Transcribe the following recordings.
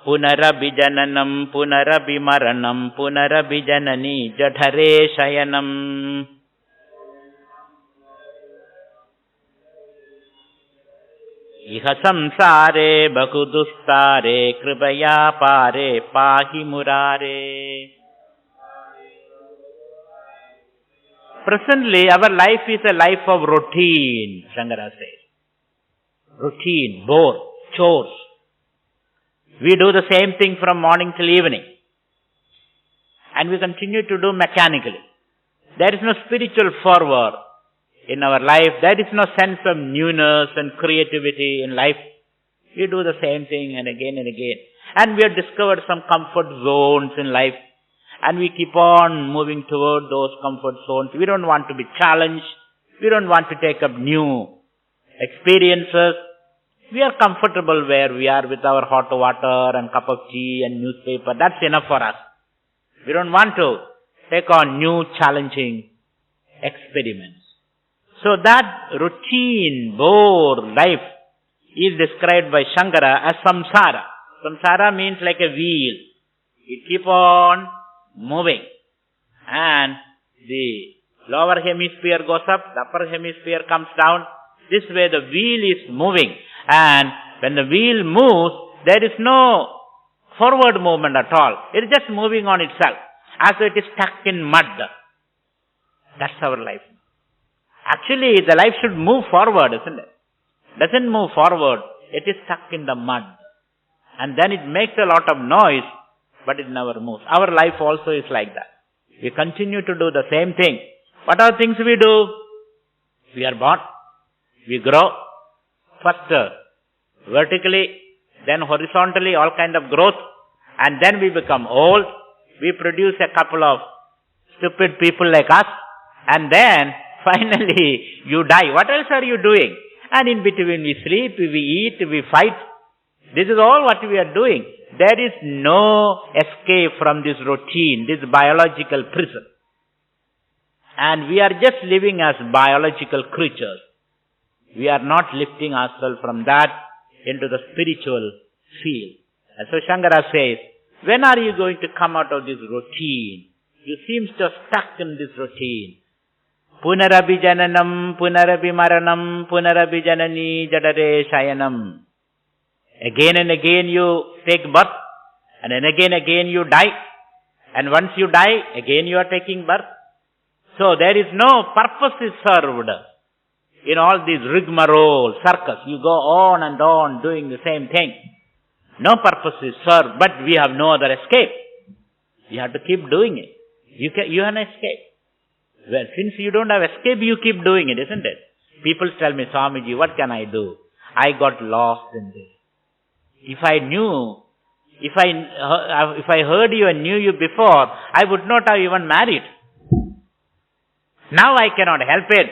Punarabhijananam punarabhimaranam punarabhijanani jadhare shayanam. Iha samsare bakudustare kripaya pare pahi murare. Presently, our life is a life of routine, Shankara says. Routine, bore, chores. We do the same thing from morning till evening. And we continue to do mechanically. There is no spiritual fervor in our life. There is no sense of newness and creativity in life. We do the same thing and again and again. And we have discovered some comfort zones in life. And we keep on moving toward those comfort zones. We don't want to be challenged. We don't want to take up new experiences. We are comfortable where we are with our hot water and cup of tea and newspaper. That's enough for us. We don't want to take on new challenging experiments. So that routine, bore life is described by Shankara as samsara. Samsara means like a wheel. You keep on moving. And the lower hemisphere goes up, the upper hemisphere comes down. This way the wheel is moving. And when the wheel moves, there is no forward movement at all. It is just moving on itself, as though it is stuck in mud. That's our life. Actually, the life should move forward, isn't it? Doesn't move forward. It is stuck in the mud. And then it makes a lot of noise, but it never moves. Our life also is like that. We continue to do the same thing. What are things we do? We are born. We grow. First vertically, then horizontally, all kind of growth. And then we become old. We produce a couple of stupid people like us. And then finally you die. What else are you doing? And in between we sleep, we eat, we fight. This is all what we are doing. There is no escape from this routine, this biological prison. And we are just living as biological creatures. We are not lifting ourselves from that into the spiritual field. And so Shankara says, when are you going to come out of this routine? You seem to have stuck in this routine. Punarabhijananam, punarabhimaranam, punarabhijanani jadare shayanam. Again and again you take birth, and then again you die. And once you die, again you are taking birth. So there is no purpose is served in all these rigmarole, circus. You go on and on doing the same thing. No purpose is served, but we have no other escape. You have to keep doing it. You have an escape. Well, since you don't have escape, you keep doing it, isn't it? People tell me, Swamiji, what can I do? I got lost in this. If I heard you and knew you before, I would not have even married. Now I cannot help it.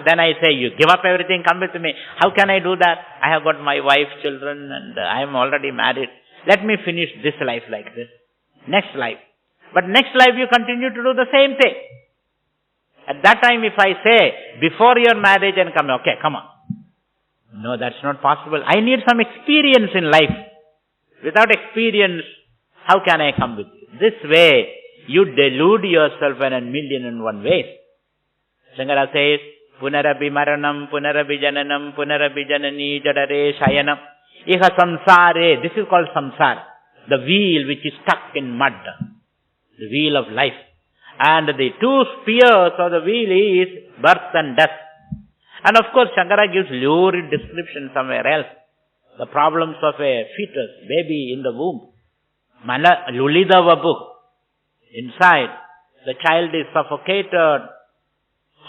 Then I say, you give up everything, come with me. How can I do that? I have got my wife, children, and I am already married. Let me finish this life like this. Next life. But next life you continue to do the same thing. At that time if I say, before your marriage and come, okay, come on. No, that's not possible. I need some experience in life. Without experience, how can I come with you? This way, you delude yourself in a million and one ways. Shankara says, Punarabhimaranam, punarabhijananam, punarabhijanani jadare shayanam. Iha samsare. This is called samsara. The wheel which is stuck in mud. The wheel of life. And the two spears of the wheel is birth and death. And of course, Shankara gives lurid description somewhere else. The problems of a fetus, baby in the womb. Lulida vabu. Inside, the child is suffocated,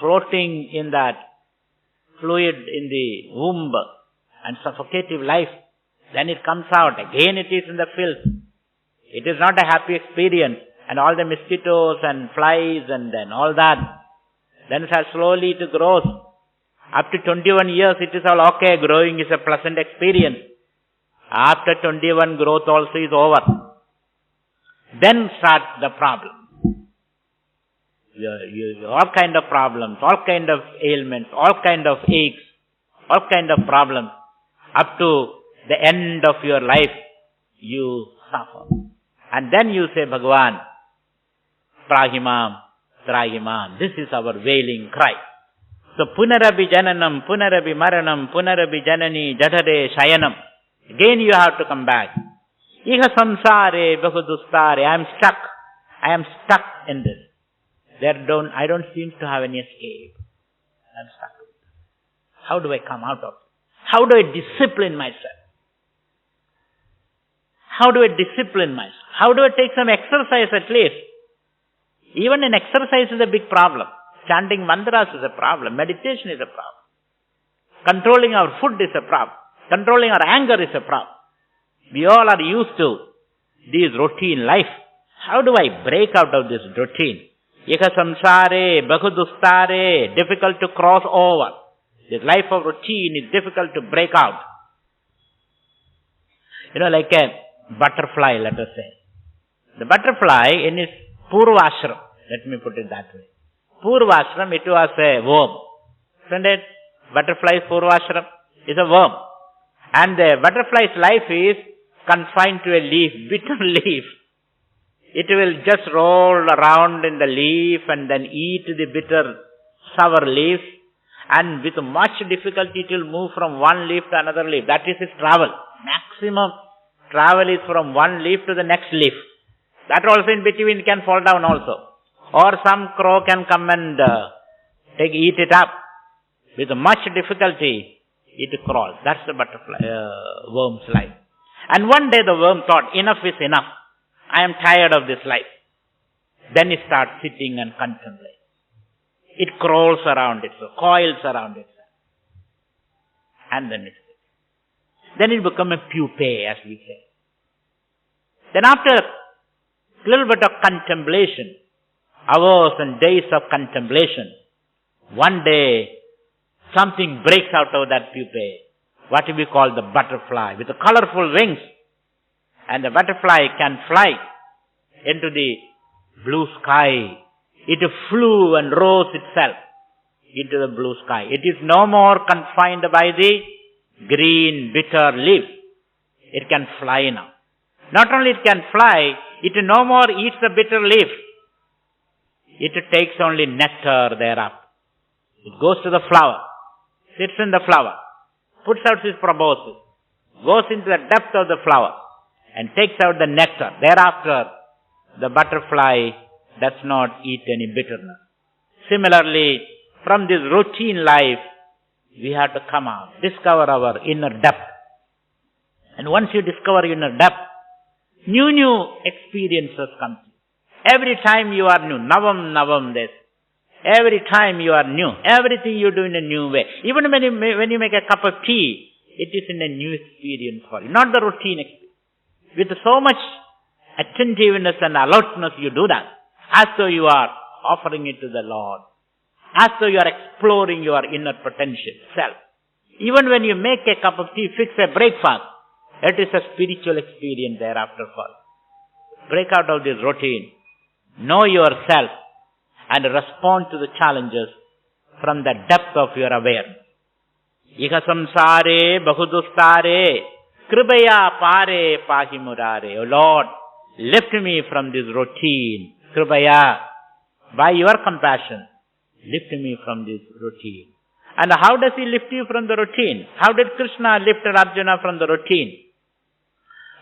floating in that fluid in the womb and suffocative life. Then it comes out. Again it is in the filth. It is not a happy experience. And all the mosquitoes and flies and then all that. Then slowly it grows. Up to 21 years it is all okay. Growing is a pleasant experience. After 21, growth also is over. Then starts the problem. All kind of problems, all kind of ailments, all kind of aches, all kind of problems. Up to the end of your life, you suffer. And then you say, Bhagavan, Prahimam, Trahimam. This is our wailing cry. So, Punarabi Jananam, Punarabi Maranam, Punarabi Janani, Jatade Shayanam. Again you have to come back. Iha samsare bahudustare. I am stuck. I am stuck in this. I don't seem to have any escape. I am stuck. How do I come out of it? How do I discipline myself? How do I discipline myself? How do I take some exercise at least? Even in exercise is a big problem. Chanting mantras is a problem. Meditation is a problem. Controlling our food is a problem. Controlling our anger is a problem. We all are used to this routine life. How do I break out of this routine? Ika samsare, bahudustare, difficult to cross over. This life of routine is difficult to break out. Like a butterfly, let us say. The butterfly in its Purvashram, let me put it that way. Purvashram, it was a worm. Isn't it? Butterfly's Purvashram is a worm. And the butterfly's life is confined to a leaf, bitter leaf. It will just roll around in the leaf and then eat the bitter, sour leaf. And with much difficulty it will move from one leaf to another leaf. That is its travel. Maximum travel is from one leaf to the next leaf. That also in between can fall down also. Or some crow can come and eat it up. With much difficulty it crawls. That's the butterfly, worm's life. And one day the worm thought, enough is enough. I am tired of this life. Then it starts sitting and contemplating. It crawls around itself, coils around itself. And then it becomes a pupae, as we say. Then after a little bit of contemplation, hours and days of contemplation, one day something breaks out of that pupae, what we call the butterfly, with the colorful wings. And the butterfly can fly into the blue sky. It flew and rose itself into the blue sky. It is no more confined by the green, bitter leaf. It can fly now. Not only it can fly, it no more eats the bitter leaf. It takes only nectar thereafter. It goes to the flower, sits in the flower, puts out its proboscis, goes into the depth of the flower and takes out the nectar. Thereafter, the butterfly does not eat any bitterness. Similarly, from this routine life, we have to come out, discover our inner depth. And once you discover inner depth, new experiences come. Every time you are new, navam this. Every time you are new, everything you do in a new way. Even when you make a cup of tea, it is in a new experience for you, not the routine experience. With so much attentiveness and alertness you do that, as though you are offering it to the Lord, as though you are exploring your inner potential, self. Even when you make a cup of tea, fix a breakfast, it is a spiritual experience thereafter for you. Break out of this routine, know yourself, and respond to the challenges from the depth of your awareness. Iha samsare bahudustare, kribaya pare pahimurare. O Lord, lift me from this routine. Kribaya, by your compassion, lift me from this routine. And how does he lift you from the routine? How did Krishna lift Arjuna from the routine?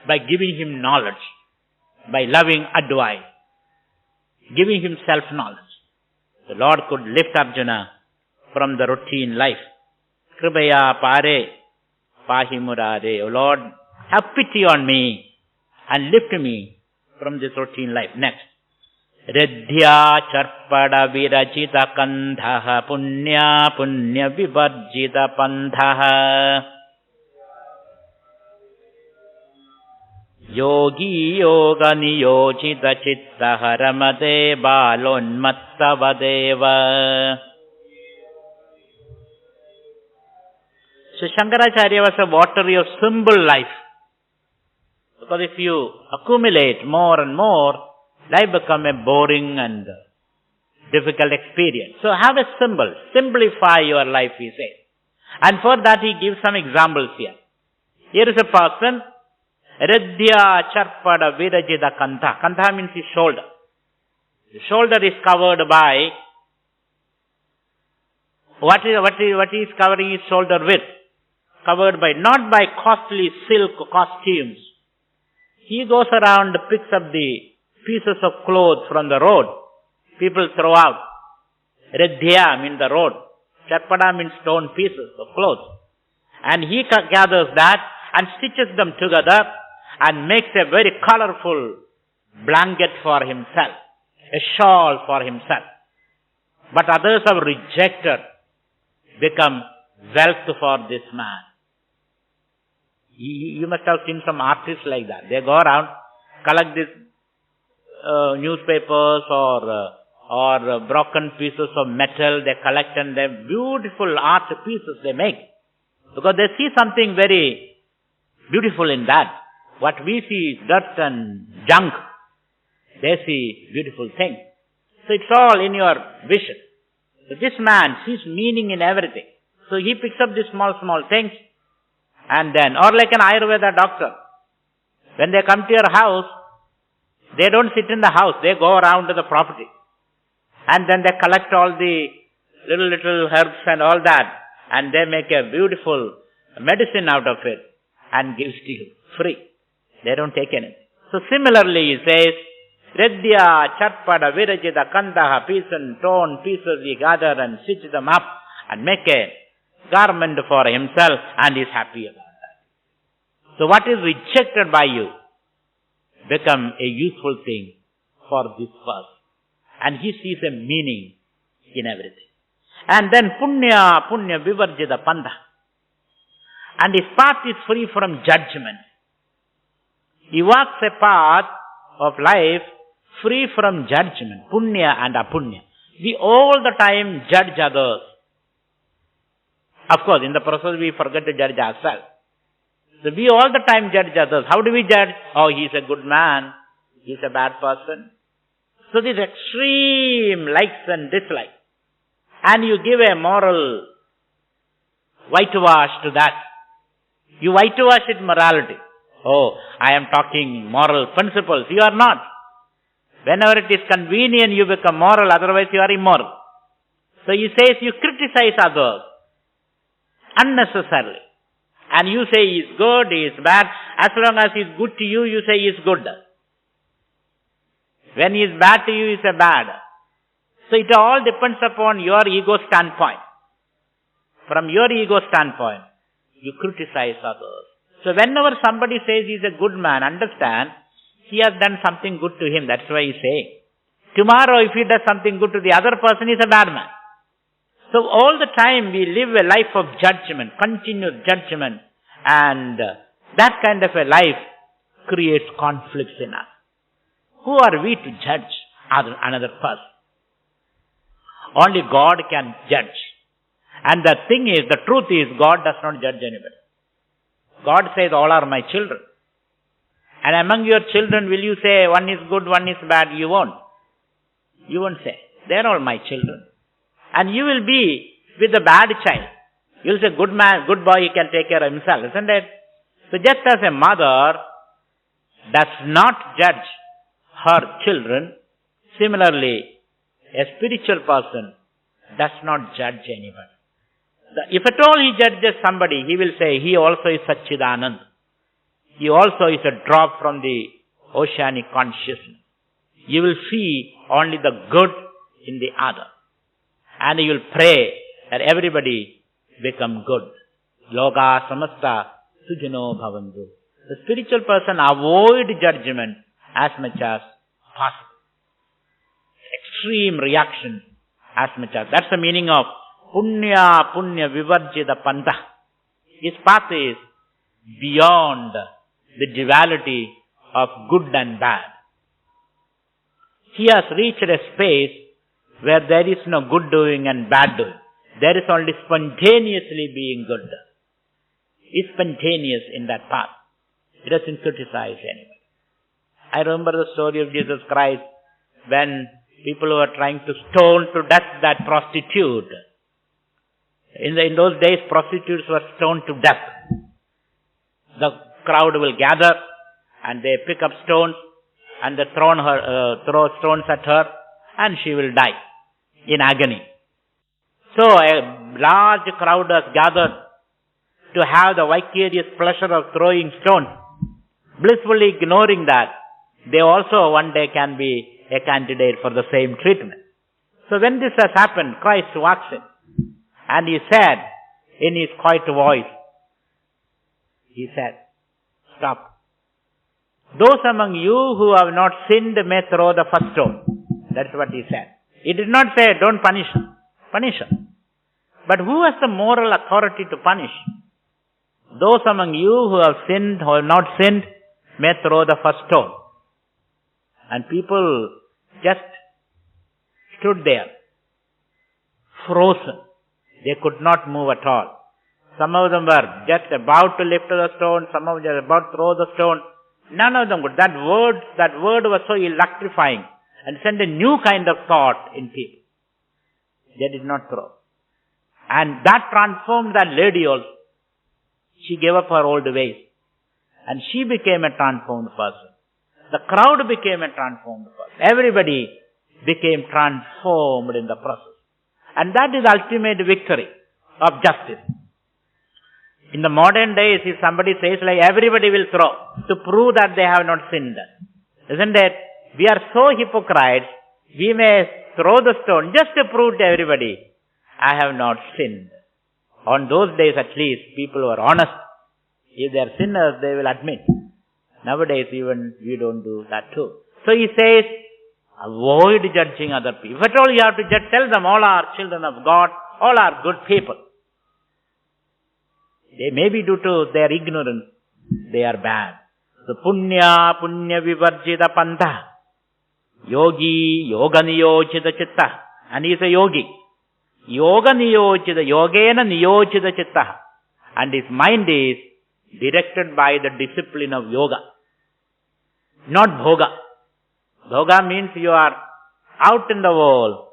By giving him knowledge, by loving advice, giving him self-knowledge. The Lord could lift Arjuna from the routine life. Kribaya pare pahimurare. O Lord, have pity on me and lift me from this routine life. Next. Riddhya charpada virajita kandhaha punya vivarjita pandhaha yogi yoga niyojita chittaha ramade balonmattavadeva. So Shankaracharya was a votary of symbol life. Because if you accumulate more and more, life becomes a boring and difficult experience. So have a symbol. Simplify your life, he says. And for that he gives some examples here. Here is a person Hridya charpada virajida kantha. Kantha means his shoulder. The shoulder is covered by, what is covering his shoulder with? Covered by, not by costly silk costumes. He goes around, picks up the pieces of clothes from the road. People throw out. Hridya means the road. Charpada means stone pieces of clothes. And he gathers that and stitches them together and makes a very colorful blanket for himself, a shawl for himself. But others have rejected, become wealth for this man. You must have seen some artists like that. They go around, collect these newspapers or broken pieces of metal. They collect and they beautiful art pieces they make. Because they see something very beautiful in that. What we see is dirt and junk. They see beautiful things. So it's all in your vision. So this man sees meaning in everything. So he picks up these small things and then, or like an Ayurveda doctor. When they come to your house, they don't sit in the house. They go around to the property. And then they collect all the little herbs and all that. And they make a beautiful medicine out of it and gives to you free. They don't take anything. So similarly he says, Hridya charpada virajita kandaha, piece and torn pieces he gather and stitch them up and make a garment for himself and is happy about that. So what is rejected by you become a useful thing for this person. And he sees a meaning in everything. And then punya vivarjita panda. And his path is free from judgment. He walks a path of life free from judgment, punya and apunya. We all the time judge others. Of course, in the process we forget to judge ourselves. So we all the time judge others. How do we judge? Oh, he's a good man. He's a bad person. So this extreme likes and dislikes. And you give a moral whitewash to that. You whitewash it morality. Oh, I am talking moral principles. You are not. Whenever it is convenient, you become moral. Otherwise, you are immoral. So he says you criticize others unnecessarily. And you say he is good, he is bad. As long as he is good to you, you say he is good. When he is bad to you, he is a bad. So it all depends upon your ego standpoint. From your ego standpoint, you criticize others. So whenever somebody says he is a good man, understand, he has done something good to him. That's why he is saying. Tomorrow, if he does something good to the other person, he is a bad man. So all the time we live a life of judgment, continuous judgment, and that kind of a life creates conflicts in us. Who are we to judge another person? Only God can judge. And the thing is, the truth is, God does not judge anybody. God says, all are my children. And among your children, will you say, one is good, one is bad? You won't. You won't say. They are all my children. And you will be with the bad child. You will say, good man, good boy, he can take care of himself, isn't it? So just as a mother does not judge her children, similarly, a spiritual person does not judge anybody. If at all he judges somebody, he will say, he also is Satchidanand. He also is a drop from the oceanic consciousness. You will see only the good in the other. And you will pray that everybody become good. Loka samasta sujano bhavantu. The spiritual person avoid judgment as much as possible. Extreme reaction as much as. That's the meaning of punya vivarjita panta. His path is beyond the duality of good and bad. He has reached a space where there is no good doing and bad doing. There is only spontaneously being good. He is spontaneous in that path. He doesn't criticize anybody. I remember the story of Jesus Christ when people were trying to stone to death that prostitute. In those days, prostitutes were stoned to death. The crowd will gather and they pick up stones and they throw stones at her, and she will die in agony. So a large crowd has gathered to have the vicarious pleasure of throwing stones, blissfully ignoring that they also one day can be a candidate for the same treatment. So when this has happened, Christ walks in, and he said in his quiet voice, he said, "Stop. Those among you who have not sinned may throw the first stone." That's what he said. He did not say, "Don't punish her." Punish her. But who has the moral authority to punish? Those among you who have sinned or have not sinned may throw the first stone. And people just stood there, frozen. They could not move at all. Some of them were just about to lift the stone, some of them were about to throw the stone. None of them could. That word was so electrifying and sent a new kind of thought in people. They did not throw. And that transformed that lady also. She gave up her old ways. And she became a transformed person. The crowd became a transformed person. Everybody became transformed in the process. And that is the ultimate victory of justice. In the modern days, if somebody says like everybody will throw to prove that they have not sinned, isn't it? We are so hypocrites, we may throw the stone just to prove to everybody, I have not sinned. On those days at least, people were honest. If they are sinners, they will admit. Nowadays even we don't do that too. So he says, avoid judging other people. If at all you have to judge, tell them all are children of God, all are good people. They may be due to their ignorance, they are bad. So punya vivarjita pantha, yogi yoga niyochita chitta, and he is a yogi. Yoga niyochita, yogena niyochita chitta, and his mind is directed by the discipline of yoga, not bhoga. Bhoga means you are out in the world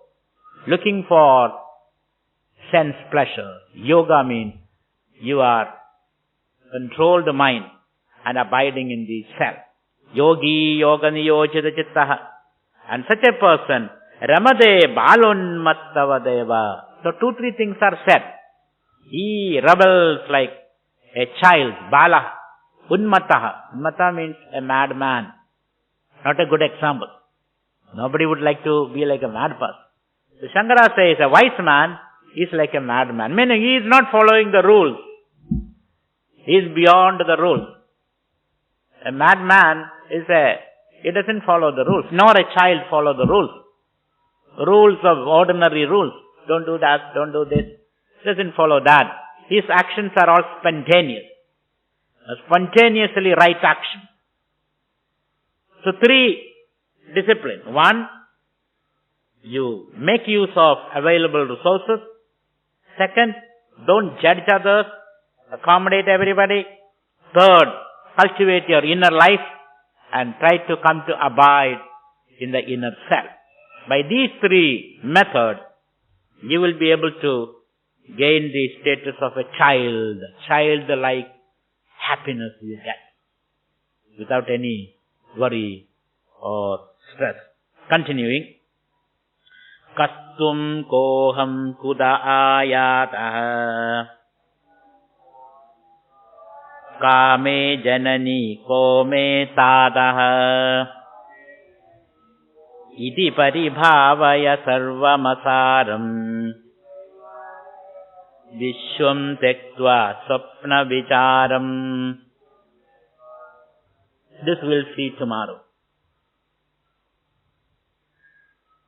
looking for sense pleasure. Yoga means you are controlled mind and abiding in the self. Yogi yoga niyochita chittaha. And such a person, ramade balonmattavadeva. So 2-3 things are said. He rebels like a child, bala, unmataha. Unmata means a madman. Not a good example. Nobody would like to be like a mad person. So Shankara says a wise man is like a madman. Meaning he is not following the rules. He is beyond the rules. A madman he doesn't follow the rules. Nor a child follow the rules. Rules of ordinary rules. Don't do that, don't do this. Doesn't follow that. His actions are all spontaneous. A spontaneously right action. So 3 disciplines. 1, you make use of available resources. 2nd, don't judge others. Accommodate everybody. 3rd, cultivate your inner life and try to come to abide in the inner self. By these 3 methods, you will be able to gain the status of a child. Childlike happiness you get without any worry or stress. Continuing. Kastum koham kuda ayatah kame janani kome tadah iti paribhavaya sarvamasaram vishwam tektva sapna vicharam. This we'll see tomorrow.